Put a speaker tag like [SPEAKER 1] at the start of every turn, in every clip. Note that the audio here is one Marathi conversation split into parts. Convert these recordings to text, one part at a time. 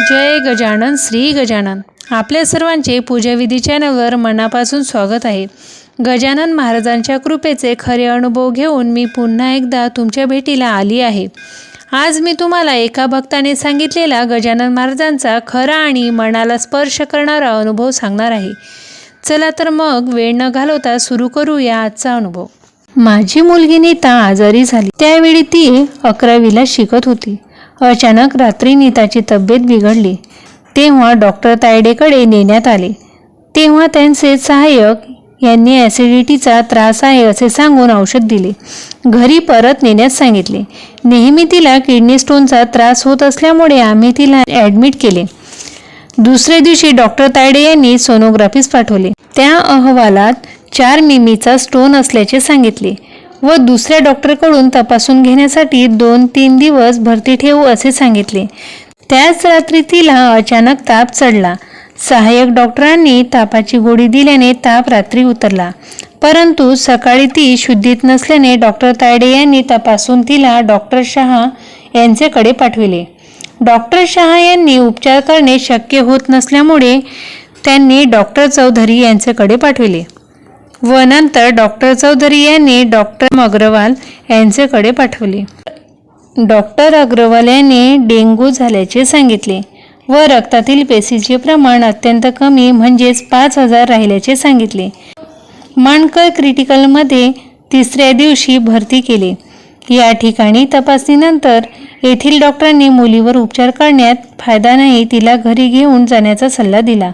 [SPEAKER 1] जय गजानन श्री गजानन। आपल्या सर्वांचे पूजाविधी चॅनलवर मनापासून स्वागत आहे। गजानन महाराजांच्या कृपेचे खरे अनुभव घेऊन मी पुन्हा एकदा तुमच्या भेटीला आली आहे। आज मी तुम्हाला एका भक्ताने सांगितलेला गजानन महाराजांचा खरा आणि मनाला स्पर्श करणारा अनुभव सांगणार आहे। चला तर मग वेळ न घालवता सुरू करूया आजचा अनुभव। माझी मुलगी नीता आजारी झाली। त्यावेळी ती 11वीला शिकत होती। अचानक रात्री नीताची तब्येत बिघडली। तेव्हा डॉक्टर तायडेकडे नेण्यात आले। तेव्हा त्यांचे सहाय्यक यांनी ॲसिडिटीचा त्रास आहे असे सांगून औषध दिले। घरी परत नेण्यास सांगितले। नेहमी तिला किडनी स्टोनचा त्रास होत असल्यामुळे आम्ही तिला ॲडमिट केले। दुसऱ्या दिवशी डॉक्टर तायडे यांनी सोनोग्राफीस पाठवले। त्या अहवालात 4 मिमीचा स्टोन असल्याचे सांगितले व दुसऱ्या डॉक्टरकडून तपासून घेण्यासाठी 2-3 दिवस भरती ठेवू असे सांगितले। त्याच रात्री तिला अचानक ताप चढला। सहाय्यक डॉक्टरांनी तापाची गोळी दिल्याने ताप रात्री उतरला, परंतु सकाळी ती शुद्धीत नसल्याने डॉक्टर तायडे यांनी तपासून तिला डॉक्टर शहा यांच्याकडे पाठविले। डॉक्टर शहा यांनी उपचार करणे शक्य होत नसल्यामुळे त्यांनी डॉक्टर चौधरी यांच्याकडे पाठविले व नंतर डॉक्टर चौधरी यांनी डॉक्टर अग्रवाल यांच्याकडे पाठवले। डॉक्टर अग्रवाल यांनी डेंग्यू झाल्याचे सांगितले व रक्तातील पेशीचे प्रमाण अत्यंत कमी म्हणजेच 5000 राहिल्याचे सांगितले। मानकर क्रिटिकलमध्ये 3ऱ्या दिवशी भरती केले। या ठिकाणी तपासणीनंतर येथील डॉक्टरांनी मुलीवर उपचार करण्यात फायदा नाही, तिला घरी घेऊन जाण्याचा सल्ला दिला।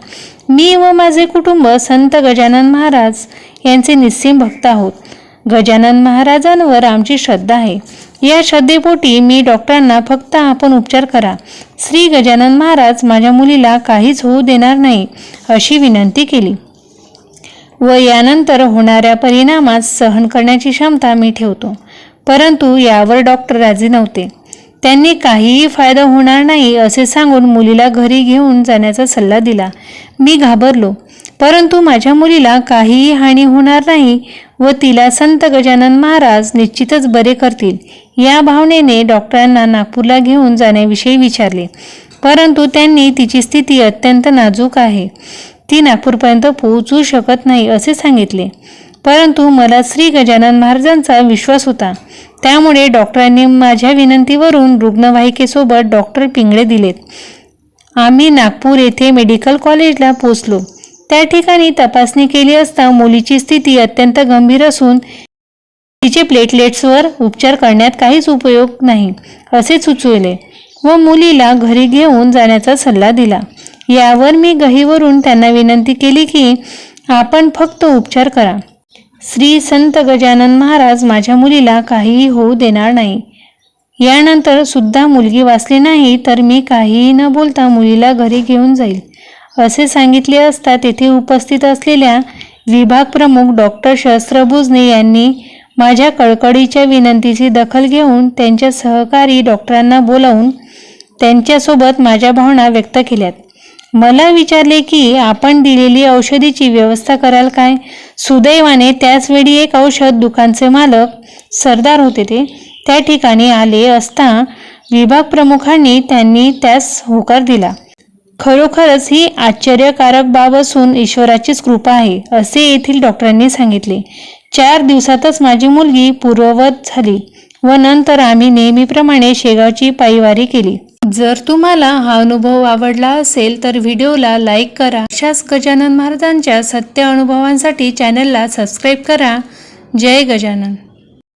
[SPEAKER 1] मी व माझे कुटुंब संत गजानन महाराज यांचे निस्सीम भक्त आहोत। गजानन महाराजांवर आमची श्रद्धा आहे। या श्रद्धेपोटी मी डॉक्टरांना फक्त आपण उपचार करा, श्री गजानन महाराज माझ्या मुलीला काहीच होऊ देणार नाही अशी विनंती केली व यानंतर होणाऱ्या परिणामात सहन करण्याची क्षमता मी ठेवतो। परंतु यावर डॉक्टर राजी नव्हते। त्यांनी काहीही फायदा होणार नाही असे सांगून मुलीला घरी घेऊन जाण्याचा सल्ला दिला। मी घाबरलो, परंतु माझ्या मुलीला काहीही हानी होणार नाही व तिला संत गजानन महाराज निश्चितच बरे करतील या भावनेने डॉक्टरांना नागपूरला घेऊन जाण्याविषयी विचारले, परंतु त्यांनी तिची स्थिती अत्यंत नाजूक आहे, ती नागपूरपर्यंत पोहोचू शकत नाही असे सांगितले। परंतु मला श्री गजानन महाराजांचा विश्वास होता, त्यामुळे डॉक्टरांनी माझ्या विनंतीवरून रुग्णवाहिकेसोबत डॉक्टर पिंगळे दिलेत। आम्ही नागपूर येथे मेडिकल कॉलेजला पोचलो। त्या ठिकाणी तपासणी केली असता मुलीची स्थिती अत्यंत गंभीर असून तिचे प्लेटलेट्सवर उपचार करण्यात काहीच उपयोग नाही असे सुचवले व मुलीला घरी घेऊन जाण्याचा सल्ला दिला। यावर मी घाईवरून त्यांना विनंती केली की आपण फक्त उपचार करा, श्री संत गजानन महाराज माझ्या मुलीला काहीही होऊ देणार नाही। यानंतर सुद्धा मुलगी वाचली नाही तर मी काहीही न बोलता मुलीला घरी घेऊन जाईल असे सांगितले असता तेथे उपस्थित असलेल्या विभाग प्रमुख डॉक्टर सहस्त्रबुजने यांनी माझ्या कळकळीच्या विनंतीची दखल घेऊन त्यांच्या सहकारी डॉक्टरांना बोलावून त्यांच्यासोबत माझ्या भावना व्यक्त केल्यात। मला विचारले की आपण दिलेली औषधीची व्यवस्था कराल काय। सुदैवाने त्याचवेळी एक औषध दुकानचे मालक सरदार होते, ते त्या ठिकाणी आले असता विभाग प्रमुखांनी त्यांनी त्यास होकार दिला। खरोखरच ही आश्चर्यकारक बाब असून ईश्वराचीच कृपा आहे असे येथील डॉक्टरांनी सांगितले। 4 दिवसातच माझी मुलगी पूर्ववत झाली व नंतर आम्ही नेहमीप्रमाणे शेगावची पायवारी केली। जर तुम्हाला हा अनुभव आवडला असेल तर व्हिडिओला लाईक करा। अशाच गजानन महाराजांच्या सत्य अनुभवांसाठी चॅनलला सबस्क्राईब करा। जय गजानन।